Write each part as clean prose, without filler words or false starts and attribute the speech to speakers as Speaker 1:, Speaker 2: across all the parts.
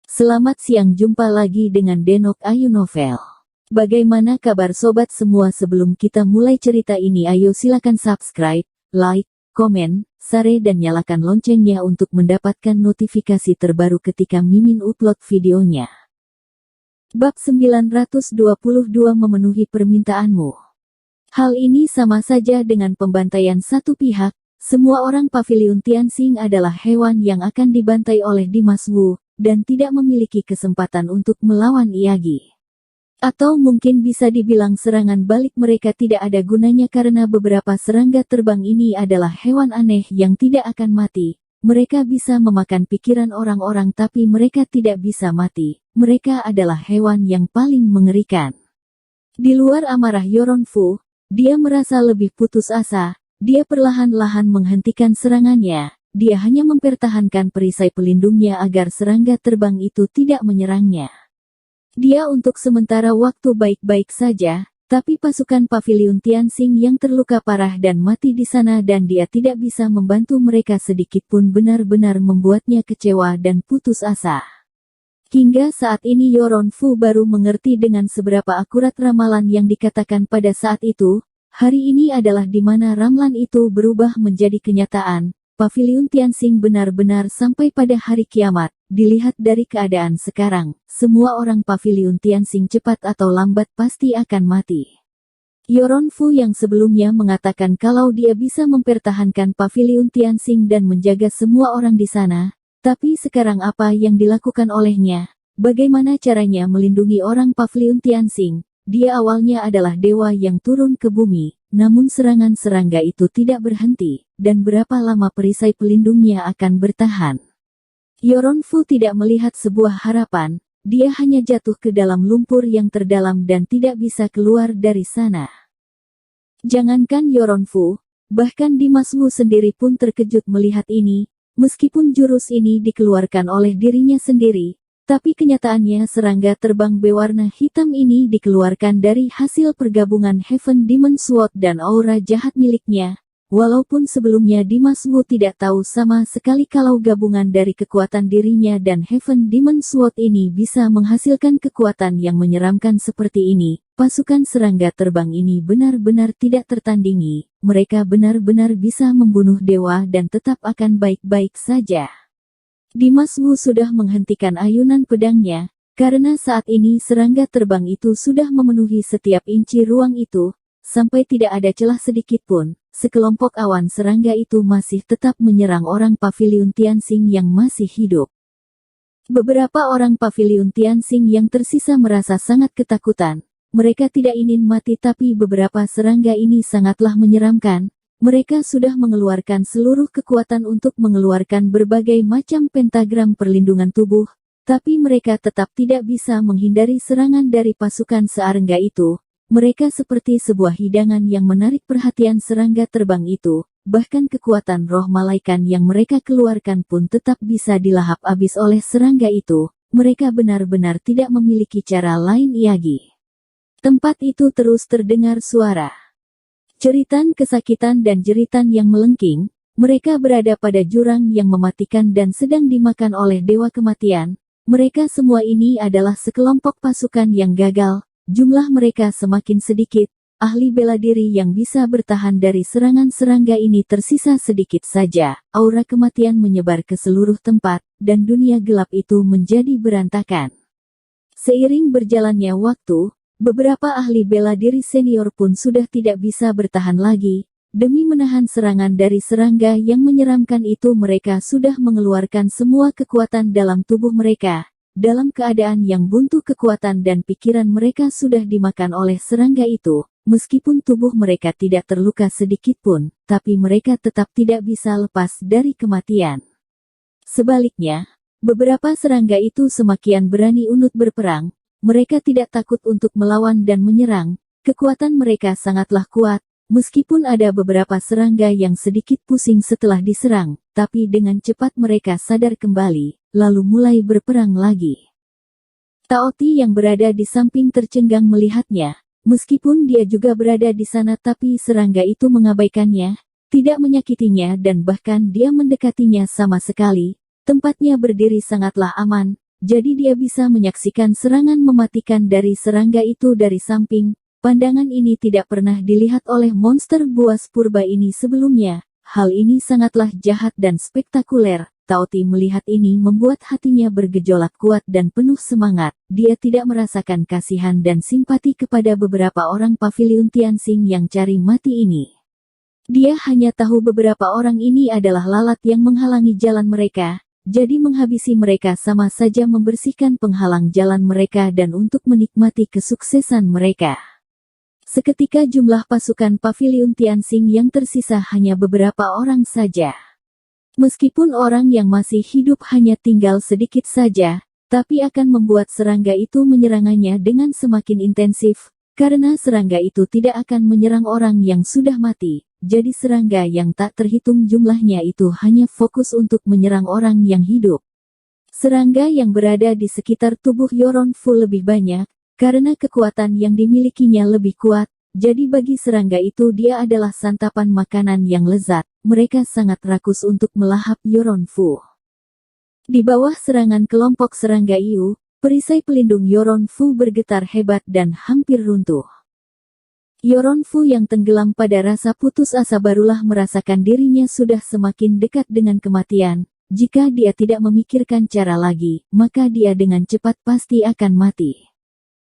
Speaker 1: Selamat siang, jumpa lagi dengan Denok Ayu Novel. Bagaimana kabar sobat semua? Sebelum kita mulai cerita ini, ayo silakan subscribe, like, komen, share dan nyalakan loncengnya untuk mendapatkan notifikasi terbaru ketika Mimin upload videonya. Bab 922 memenuhi permintaanmu. Hal ini sama saja dengan pembantaian satu pihak. Semua orang Paviliun Tianxing adalah hewan yang akan dibantai oleh Dimas Wu, dan tidak memiliki kesempatan untuk melawan Iyagi. Atau mungkin bisa dibilang serangan balik mereka tidak ada gunanya karena beberapa serangga terbang ini adalah hewan aneh yang tidak akan mati. Mereka bisa memakan pikiran orang-orang tapi mereka tidak bisa mati. Mereka adalah hewan yang paling mengerikan. Di luar amarah Yoronfu, dia merasa lebih putus asa. Dia perlahan-lahan menghentikan serangannya. Dia hanya mempertahankan perisai pelindungnya agar serangga terbang itu tidak menyerangnya. Dia untuk sementara waktu baik-baik saja, tapi pasukan Paviliun Tianxing yang terluka parah dan mati di sana dan dia tidak bisa membantu mereka sedikitpun benar-benar membuatnya kecewa dan putus asa. Hingga saat ini Yoronfu baru mengerti dengan seberapa akurat ramalan yang dikatakan pada saat itu. Hari ini adalah di mana ramalan itu berubah menjadi kenyataan. Paviliun Tianxing benar-benar sampai pada hari kiamat. Dilihat dari keadaan sekarang, semua orang Paviliun Tianxing cepat atau lambat pasti akan mati. Yoronfu yang sebelumnya mengatakan kalau dia bisa mempertahankan Paviliun Tianxing dan menjaga semua orang di sana, tapi sekarang apa yang dilakukan olehnya? Bagaimana caranya melindungi orang Paviliun Tianxing? Dia awalnya adalah dewa yang turun ke bumi, namun serangan serangga itu tidak berhenti, dan berapa lama perisai pelindungnya akan bertahan. Yoronfu tidak melihat sebuah harapan, dia hanya jatuh ke dalam lumpur yang terdalam dan tidak bisa keluar dari sana. Jangankan Yoronfu, bahkan Dimas Wu sendiri pun terkejut melihat ini, meskipun jurus ini dikeluarkan oleh dirinya sendiri. Tapi kenyataannya serangga terbang berwarna hitam ini dikeluarkan dari hasil pergabungan Heaven Demon Sword dan aura jahat miliknya. Walaupun sebelumnya Dimas Wu tidak tahu sama sekali kalau gabungan dari kekuatan dirinya dan Heaven Demon Sword ini bisa menghasilkan kekuatan yang menyeramkan seperti ini. Pasukan serangga terbang ini benar-benar tidak tertandingi. Mereka benar-benar bisa membunuh dewa dan tetap akan baik-baik saja. Dimas Wu sudah menghentikan ayunan pedangnya, karena saat ini serangga terbang itu sudah memenuhi setiap inci ruang itu, sampai tidak ada celah sedikitpun. Sekelompok awan serangga itu masih tetap menyerang orang Paviliun Tianxing yang masih hidup. Beberapa orang Paviliun Tianxing yang tersisa merasa sangat ketakutan. Mereka tidak ingin mati tapi beberapa serangga ini sangatlah menyeramkan. Mereka sudah mengeluarkan seluruh kekuatan untuk mengeluarkan berbagai macam pentagram perlindungan tubuh, tapi mereka tetap tidak bisa menghindari serangan dari pasukan serangga itu. Mereka seperti sebuah hidangan yang menarik perhatian serangga terbang itu, bahkan kekuatan roh malaikat yang mereka keluarkan pun tetap bisa dilahap habis oleh serangga itu. Mereka benar-benar tidak memiliki cara lain. Iyagi. Tempat itu terus terdengar suara ceritan kesakitan dan jeritan yang melengking. Mereka berada pada jurang yang mematikan dan sedang dimakan oleh dewa kematian. Mereka semua ini adalah sekelompok pasukan yang gagal. Jumlah mereka semakin sedikit. Ahli bela diri yang bisa bertahan dari serangan serangga ini tersisa sedikit saja. Aura kematian menyebar ke seluruh tempat, dan dunia gelap itu menjadi berantakan. Seiring berjalannya waktu, beberapa ahli bela diri senior pun sudah tidak bisa bertahan lagi. Demi menahan serangan dari serangga yang menyeramkan itu mereka sudah mengeluarkan semua kekuatan dalam tubuh mereka. Dalam keadaan yang buntu kekuatan dan pikiran mereka sudah dimakan oleh serangga itu. Meskipun tubuh mereka tidak terluka sedikitpun, tapi mereka tetap tidak bisa lepas dari kematian. Sebaliknya, beberapa serangga itu semakin berani untuk berperang. Mereka tidak takut untuk melawan dan menyerang, kekuatan mereka sangatlah kuat, meskipun ada beberapa serangga yang sedikit pusing setelah diserang, tapi dengan cepat mereka sadar kembali, lalu mulai berperang lagi. Taoti yang berada di samping tercengang melihatnya, meskipun dia juga berada di sana tapi serangga itu mengabaikannya, tidak menyakitinya dan bahkan dia mendekatinya sama sekali. Tempatnya berdiri sangatlah aman, jadi dia bisa menyaksikan serangan mematikan dari serangga itu dari samping. Pandangan ini tidak pernah dilihat oleh monster buas purba ini sebelumnya. Hal ini sangatlah jahat dan spektakuler. Taoti melihat ini membuat hatinya bergejolak kuat dan penuh semangat. Dia tidak merasakan kasihan dan simpati kepada beberapa orang Paviliun Tianxing yang cari mati ini. Dia hanya tahu beberapa orang ini adalah lalat yang menghalangi jalan mereka. Jadi menghabisi mereka sama saja membersihkan penghalang jalan mereka dan untuk menikmati kesuksesan mereka. Seketika jumlah pasukan Paviliun Tianxing yang tersisa hanya beberapa orang saja. Meskipun orang yang masih hidup hanya tinggal sedikit saja, tapi akan membuat serangga itu menyerangnya dengan semakin intensif, karena serangga itu tidak akan menyerang orang yang sudah mati. Jadi serangga yang tak terhitung jumlahnya itu hanya fokus untuk menyerang orang yang hidup. Serangga yang berada di sekitar tubuh Yoronfu lebih banyak, karena kekuatan yang dimilikinya lebih kuat, jadi bagi serangga itu dia adalah santapan makanan yang lezat. Mereka sangat rakus untuk melahap Yoronfu. Di bawah serangan kelompok serangga Iu, perisai pelindung Yoronfu bergetar hebat dan hampir runtuh. Yoronfu yang tenggelam pada rasa putus asa barulah merasakan dirinya sudah semakin dekat dengan kematian. Jika dia tidak memikirkan cara lagi, maka dia dengan cepat pasti akan mati.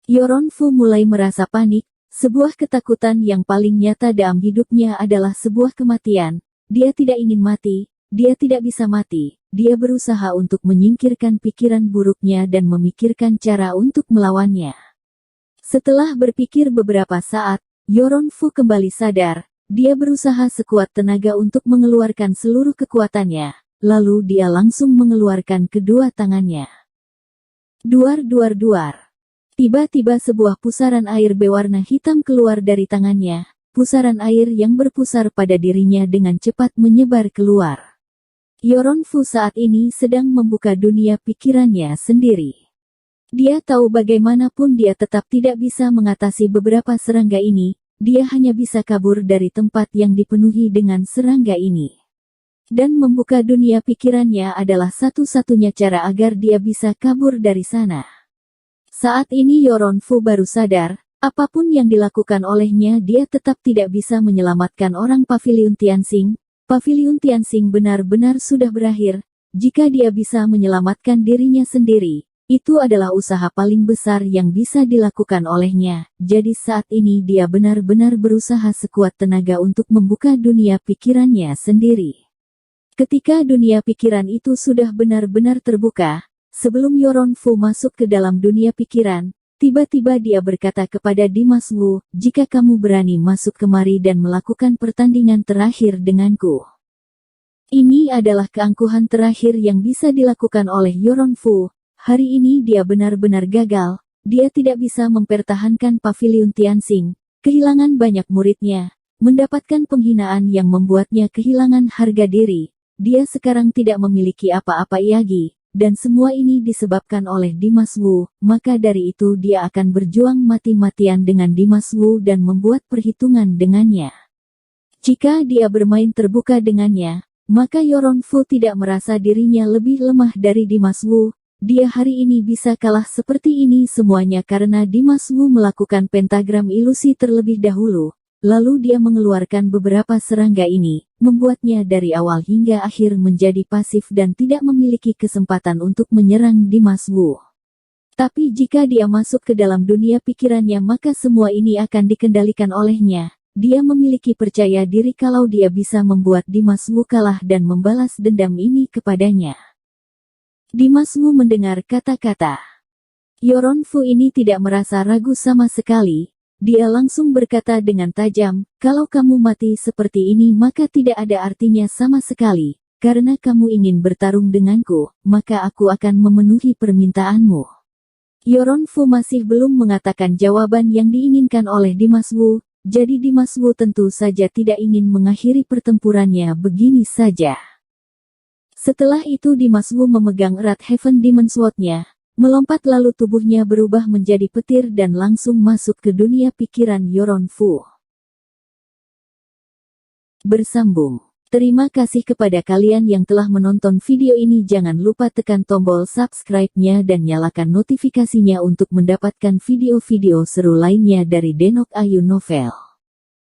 Speaker 1: Yoronfu mulai merasa panik, sebuah ketakutan yang paling nyata dalam hidupnya adalah sebuah kematian. Dia tidak ingin mati, dia tidak bisa mati, dia berusaha untuk menyingkirkan pikiran buruknya dan memikirkan cara untuk melawannya. Setelah berpikir beberapa saat, Yoronfu kembali sadar, dia berusaha sekuat tenaga untuk mengeluarkan seluruh kekuatannya, lalu dia langsung mengeluarkan kedua tangannya. Duar. Tiba-tiba sebuah pusaran air berwarna hitam keluar dari tangannya. Pusaran air yang berpusar pada dirinya dengan cepat menyebar keluar. Yoronfu saat ini sedang membuka dunia pikirannya sendiri. Dia tahu bagaimanapun dia tetap tidak bisa mengatasi beberapa serangga ini. Dia hanya bisa kabur dari tempat yang dipenuhi dengan serangga ini. Dan membuka dunia pikirannya adalah satu-satunya cara agar dia bisa kabur dari sana. Saat ini Yoronfu baru sadar, apapun yang dilakukan olehnya dia tetap tidak bisa menyelamatkan orang Paviliun Tianxing. Paviliun Tianxing benar-benar sudah berakhir. Jika dia bisa menyelamatkan dirinya sendiri, itu adalah usaha paling besar yang bisa dilakukan olehnya. Jadi saat ini dia benar-benar berusaha sekuat tenaga untuk membuka dunia pikirannya sendiri. Ketika dunia pikiran itu sudah benar-benar terbuka, sebelum Yoronfu masuk ke dalam dunia pikiran, tiba-tiba dia berkata kepada Dimas Wu, jika kamu berani masuk kemari dan melakukan pertandingan terakhir denganku. Ini adalah keangkuhan terakhir yang bisa dilakukan oleh Yoronfu. Hari ini dia benar-benar gagal, dia tidak bisa mempertahankan Paviliun Tianxing, kehilangan banyak muridnya, mendapatkan penghinaan yang membuatnya kehilangan harga diri. Dia sekarang tidak memiliki apa-apa lagi. Dan semua ini disebabkan oleh Dimas Wu, maka dari itu dia akan berjuang mati-matian dengan Dimas Wu dan membuat perhitungan dengannya. Jika dia bermain terbuka dengannya, maka Yoronfu tidak merasa dirinya lebih lemah dari Dimas Wu. Dia hari ini bisa kalah seperti ini semuanya karena Dimas Wu melakukan pentagram ilusi terlebih dahulu. Lalu dia mengeluarkan beberapa serangga ini, membuatnya dari awal hingga akhir menjadi pasif dan tidak memiliki kesempatan untuk menyerang Dimas Wu. Tapi jika dia masuk ke dalam dunia pikirannya maka semua ini akan dikendalikan olehnya. Dia memiliki percaya diri kalau dia bisa membuat Dimas Wu kalah dan membalas dendam ini kepadanya. Dimas Wu mendengar kata-kata Yoronfu ini tidak merasa ragu sama sekali. Dia langsung berkata dengan tajam, kalau kamu mati seperti ini maka tidak ada artinya sama sekali. Karena kamu ingin bertarung denganku, maka aku akan memenuhi permintaanmu. Yoronfu masih belum mengatakan jawaban yang diinginkan oleh Dimas Wu, jadi Dimas Wu tentu saja tidak ingin mengakhiri pertempurannya begini saja. Setelah itu Dimas Wu memegang erat Heaven Demon Sword-nya. Melompat lalu tubuhnya berubah menjadi petir dan langsung masuk ke dunia pikiran Yoronfu. Bersambung. Terima kasih kepada kalian yang telah menonton video ini. Jangan lupa tekan tombol subscribe-nya dan nyalakan notifikasinya untuk mendapatkan video-video seru lainnya dari Denok Ayu Novel.